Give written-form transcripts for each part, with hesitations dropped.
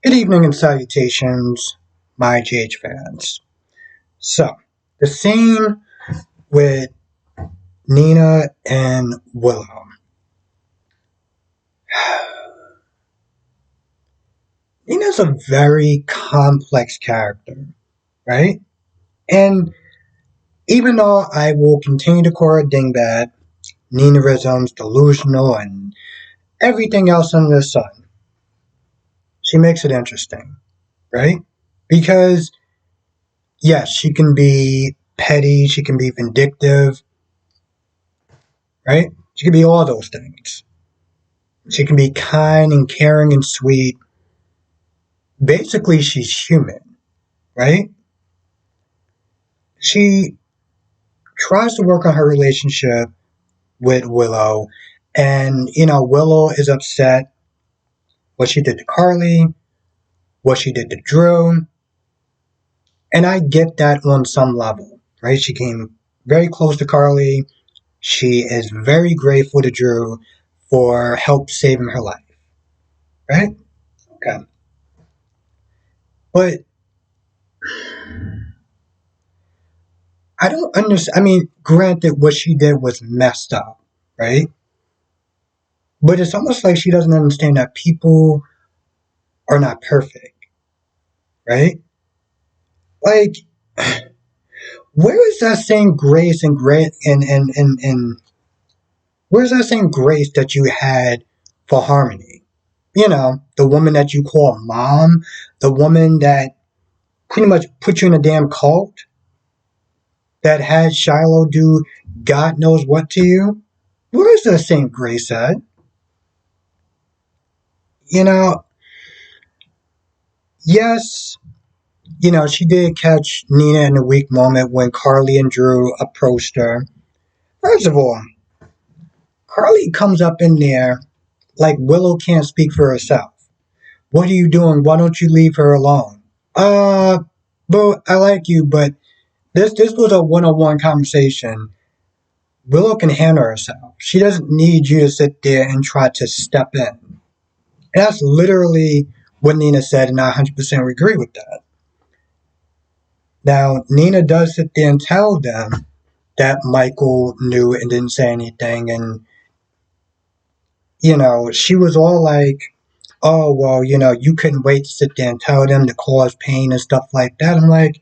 Good evening and salutations, my GH fans. So, the scene with Nina and Willow. Nina's a very complex character, right? And even though I will continue to call her dingbat, Ninaism's delusional, and everything else under the sun, she makes it interesting, right? Because, yes, she can be petty, she can be vindictive, right? She can be all those things. She can be kind and caring and sweet. Basically, she's human, right? She tries to work on her relationship with Willow, and Willow is upset what she did to Carly, what she did to Drew, and I get that on some level, right? She came very close to Carly. She is very grateful to Drew for help saving her life, right? Okay. But I don't understand. I mean, granted, what she did was messed up, right? But it's almost like she doesn't understand that people are not perfect, right? Like, where is that same grace and great and where's that same grace that you had for Harmony? The woman that you call mom, the woman that pretty much put you in a damn cult, that had Shiloh do God knows what to you. Where is that same grace at? You know, yes, she did catch Nina in a weak moment when Carly and Drew approached her. First of all, Carly comes up in there like Willow can't speak for herself. What are you doing? Why don't you leave her alone? Uh, but I like you, but this was a one-on-one conversation. Willow can handle herself. She doesn't need you to sit there and try to step in. And that's literally what Nina said, and I 100% agree with that. Now, Nina does sit there and tell them that Michael knew and didn't say anything. And, she was all like, oh, well, you couldn't wait to sit there and tell them to cause pain and stuff like that. I'm like,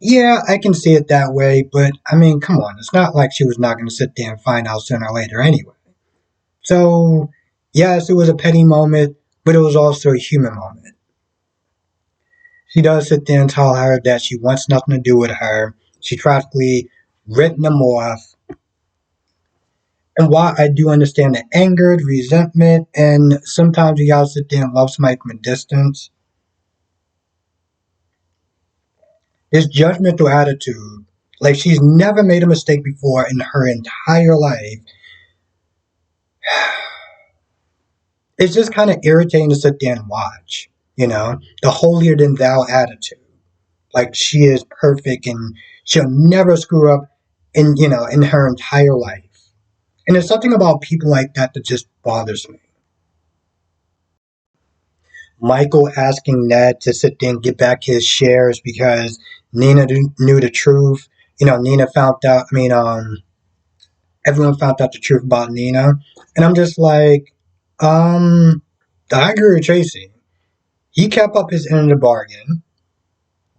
yeah, I can see it that way. But, I mean, come on. It's not like she was not going to sit there and find out sooner or later anyway. So, yes, it was a petty moment, but it was also a human moment. She does sit there and tell her that she wants nothing to do with her. She practically written them off. And while I do understand the anger, the resentment, and sometimes you gotta sit there and love somebody from a distance, this judgmental attitude, like she's never made a mistake before in her entire life, it's just kind of irritating to sit there and watch, the holier than thou attitude. Like she is perfect and she'll never screw up in her entire life. And there's something about people like that that just bothers me. Michael asking Ned to sit there and get back his shares because Nina knew the truth. Nina found out. I mean, everyone found out the truth about Nina, and I'm just like, I agree with Tracy. He kept up his end of the bargain.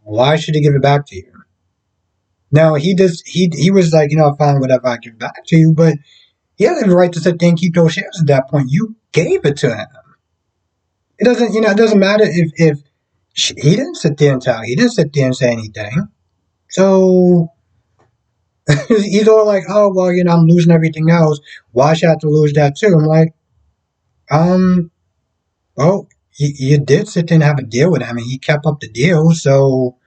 Why should he give it back to you? Now he just he was like, fine, whatever, I give it back to you, but he has the right to sit there and keep those shares at that point. You gave it to him. It doesn't matter if he didn't sit there and tell. He didn't sit there and say anything. So he's all like, oh, well, I'm losing everything else. Why should I have to lose that too? I'm like, um, well, you did sit there and have a deal with him and he kept up the deal. So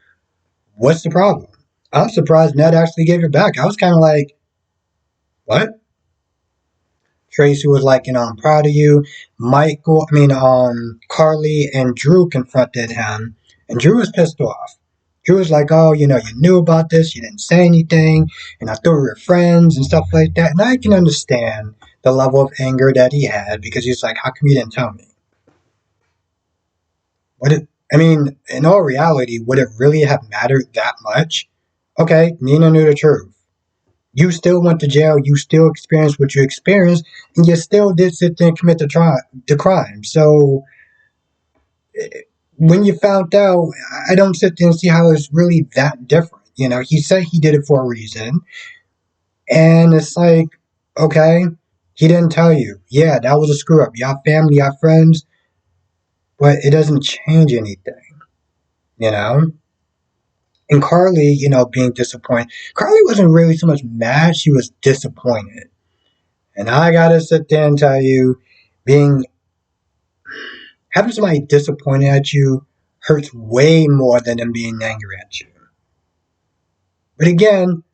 what's the problem? I'm surprised Ned actually gave it back. I was kind of like, what? Tracy was like, I'm proud of you. Carly and Drew confronted him, and Drew was pissed off. Drew was like, oh, you knew about this, you didn't say anything, and I thought we were friends and stuff like that. And I can understand the level of anger that he had because he's like, how come you didn't tell me? Would it? I mean, in all reality, would it really have mattered that much? Okay, Nina knew the truth. You still went to jail. You still experienced what you experienced, and you still did sit there and commit the crime. So when you found out, I don't sit there and see how it's really that different. You know, he said he did it for a reason, and it's like, okay, he didn't tell you. Yeah, that was a screw up. Y'all family, y'all friends, but it doesn't change anything. You know. And Carly, being disappointed. Carly wasn't really so much mad; she was disappointed. And I gotta sit there and tell you, being having somebody disappointed at you hurts way more than them being angry at you. But again,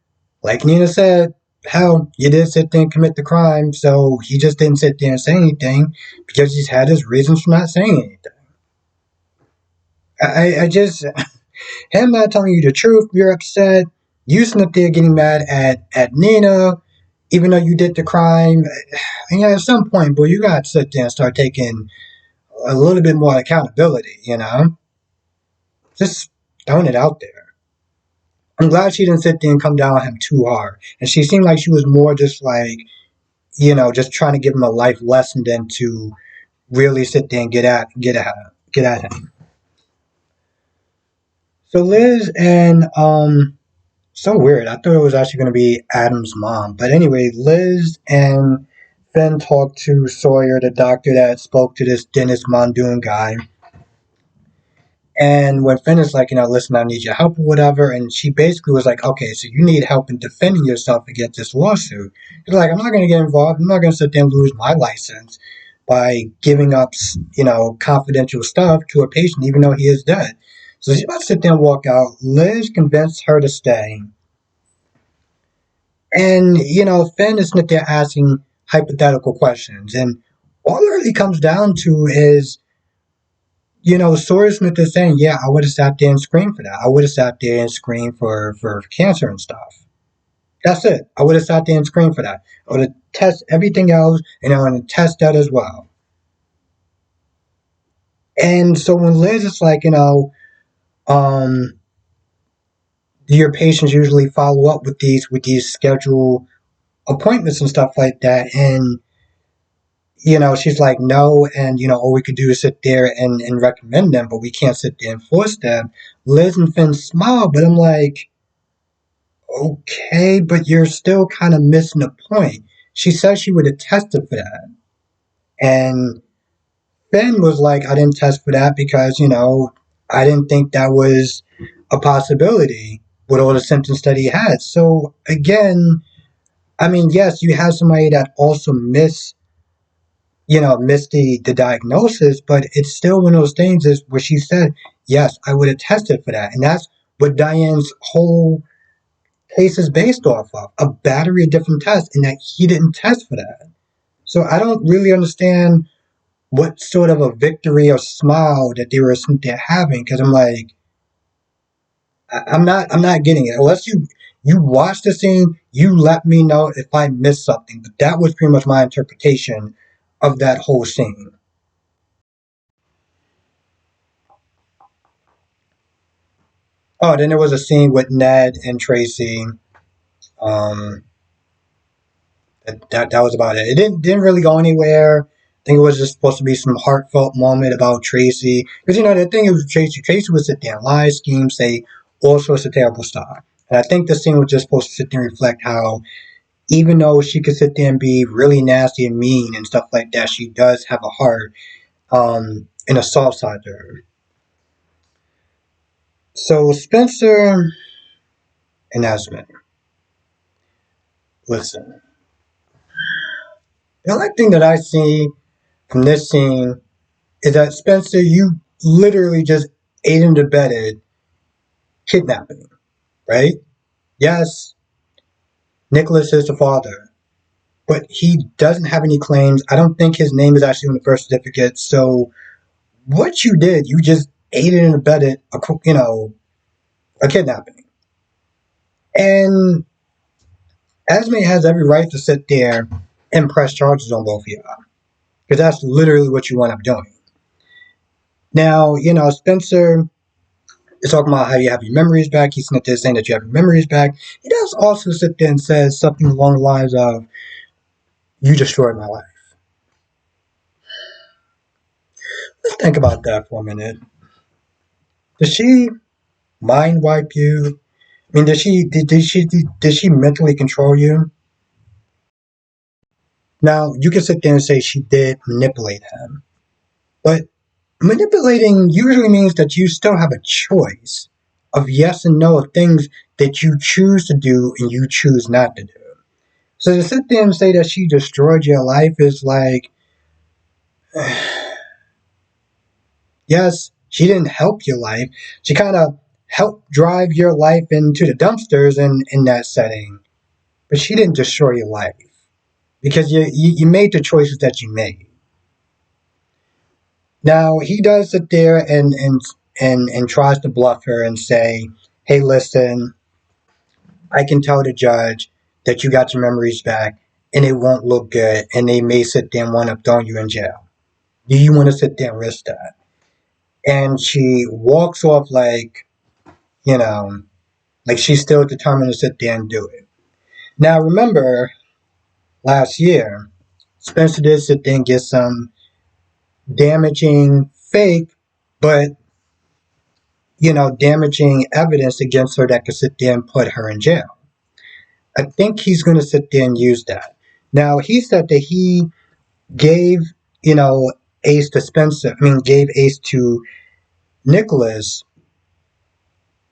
like Nina said, hell, you did sit there and commit the crime, so he just didn't sit there and say anything because he's had his reasons for not saying anything. I just, him not telling you the truth, you're upset. You sitting up there getting mad at Nina, even though you did the crime. And yeah, at some point, boy, you got to sit there and start taking a little bit more accountability. Just throwing it out there. I'm glad she didn't sit there and come down on him too hard. And she seemed like she was more just like, just trying to give him a life lesson than to really sit there and get at him. So Liz and so weird. I thought it was actually going to be Adam's mom. But anyway, Liz and Finn talked to Sawyer, the doctor that spoke to this Dennis Mondoon guy. And when Finn is like, listen, I need your help or whatever, and she basically was like, okay, so you need help in defending yourself against this lawsuit. She's like, I'm not going to get involved. I'm not going to sit there and lose my license by giving up, confidential stuff to a patient, even though he is dead. So she's about to sit there and walk out. Liz convinced her to stay. And, Finn is sitting there asking hypothetical questions. And all it really comes down to is, Sawyer Smith is saying, yeah, I would have sat there and screamed for that. I would have sat there and screamed for cancer and stuff. That's it. I would have sat there and screamed for that. I would have tested everything else, and I would have test that as well. And so when Liz is like, um, your patients usually follow up with these scheduled appointments and stuff like that, and she's like, no, and, all we could do is sit there and recommend them, but we can't sit there and force them. Liz and Finn smile, but I'm like, okay, but you're still kind of missing the point. She said she would have tested for that. And Finn was like, I didn't test for that because, I didn't think that was a possibility with all the symptoms that he had. So again, I mean, yes, you have somebody that also missed the diagnosis, but it's still one of those things is where she said, yes, I would have tested for that. And that's what Diane's whole case is based off of a battery of different tests, and that he didn't test for that. So I don't really understand what sort of a victory or smile that they were having because I'm like, I'm not getting it unless you watch the scene. You let me know if I missed something, but that was pretty much my interpretation of that whole scene. Oh, then there was a scene with Ned and Tracy. Um, that was about it. It didn't really go anywhere. I think it was just supposed to be some heartfelt moment about Tracy. Because the thing is with Tracy, Tracy would sit there and lie, scheme, say all sorts of terrible stuff. And I think the scene was just supposed to sit there and reflect how even though she could sit there and be really nasty and mean and stuff like that, she does have a heart and a soft side to her. So Spencer and Esmond, listen. The only thing that I see from this scene is that Spencer, you literally just aided and abetted kidnapping, right? Yes, Nicholas is the father, but he doesn't have any claims. I don't think his name is actually on the birth certificate. So what you did, you just aided and abetted a kidnapping. And Esme has every right to sit there and press charges on both of you because that's literally what you end up doing. Now, Spencer is talking about how you have your memories back. He's not just saying that you have your memories back. He does also sit there and says something along the lines of, "You destroyed my life." Let's think about that for a minute. Did she mind wipe you? I mean, did she mentally control you? Now, you can sit there and say she did manipulate him, but manipulating usually means that you still have a choice of yes and no of things that you choose to do and you choose not to do. So to sit there and say that she destroyed your life is like, yes, she didn't help your life. She kind of helped drive your life into the dumpsters in that setting, but she didn't destroy your life because you made the choices that you made. Now he does sit there and tries to bluff her and say, "Hey, listen, I can tell the judge that you got your memories back, and it won't look good, and they may sit there and want to throw you in jail. Do you want to sit there and risk that?" And she walks off you know, like she's still determined to sit there and do it. Now, remember last year, Spencer did sit there and get some damaging fake, but damaging evidence against her that could sit there and put her in jail. I think he's going to sit there and use that. Now, he said that he gave, Ace to Spencer, gave Ace to Nicholas.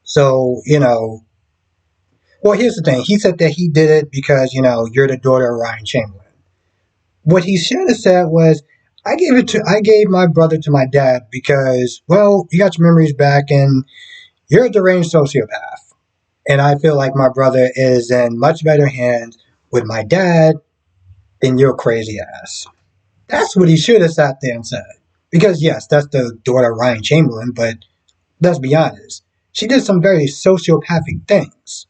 So, well, here's the thing. He said that he did it because, you're the daughter of Ryan Chamberlain. What he should have said was, I gave my brother to my dad because, well, you got your memories back and you're a deranged sociopath. And I feel like my brother is in much better hands with my dad than your crazy ass. That's what he should have sat there and said. Because, yes, that's the daughter of Ryan Chamberlain, but let's be honest. She did some very sociopathic things.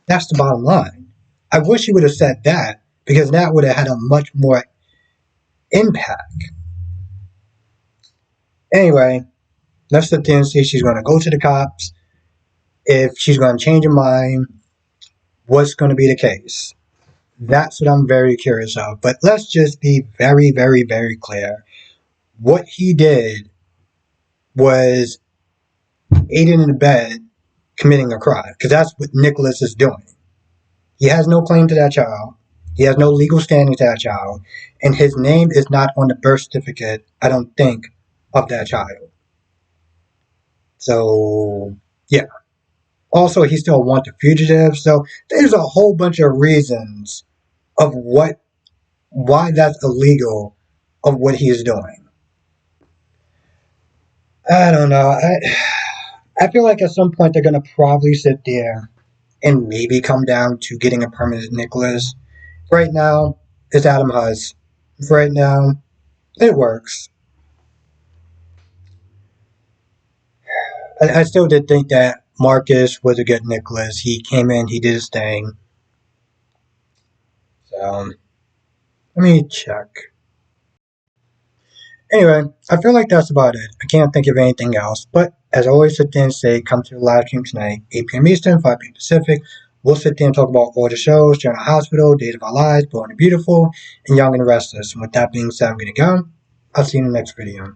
That's the bottom line. I wish he would have said that because that would have had a much more impact. Anyway, let's sit there and see if she's going to go to the cops, if she's going to change her mind, what's going to be the case. That's what I'm very curious of. But let's just be very, very, very clear. What he did was aiding in bed committing a crime because that's what Nicholas is doing. He has no claim to that child. He has no legal standing to that child. And his name is not on the birth certificate, I don't think, of that child. So, yeah. Also, he still wants a fugitive. So there's a whole bunch of reasons of why that's illegal of what he is doing. I don't know. I feel like at some point they're gonna probably sit there and maybe come down to getting a permanent Nicholas. Right now, it's Adam Huss. Right now, it works. I still did think that Marcus was a good Nicholas. He came in, he did his thing. So, let me check. Anyway, I feel like that's about it. I can't think of anything else. But as I always sit there and say, come to the live stream tonight, 8 p.m. Eastern, 5 p.m. Pacific. We'll sit there and talk about all the shows, General Hospital, Days of Our Lives, Born and Beautiful, and Young and Restless. And with that being said, I'm going to go. I'll see you in the next video.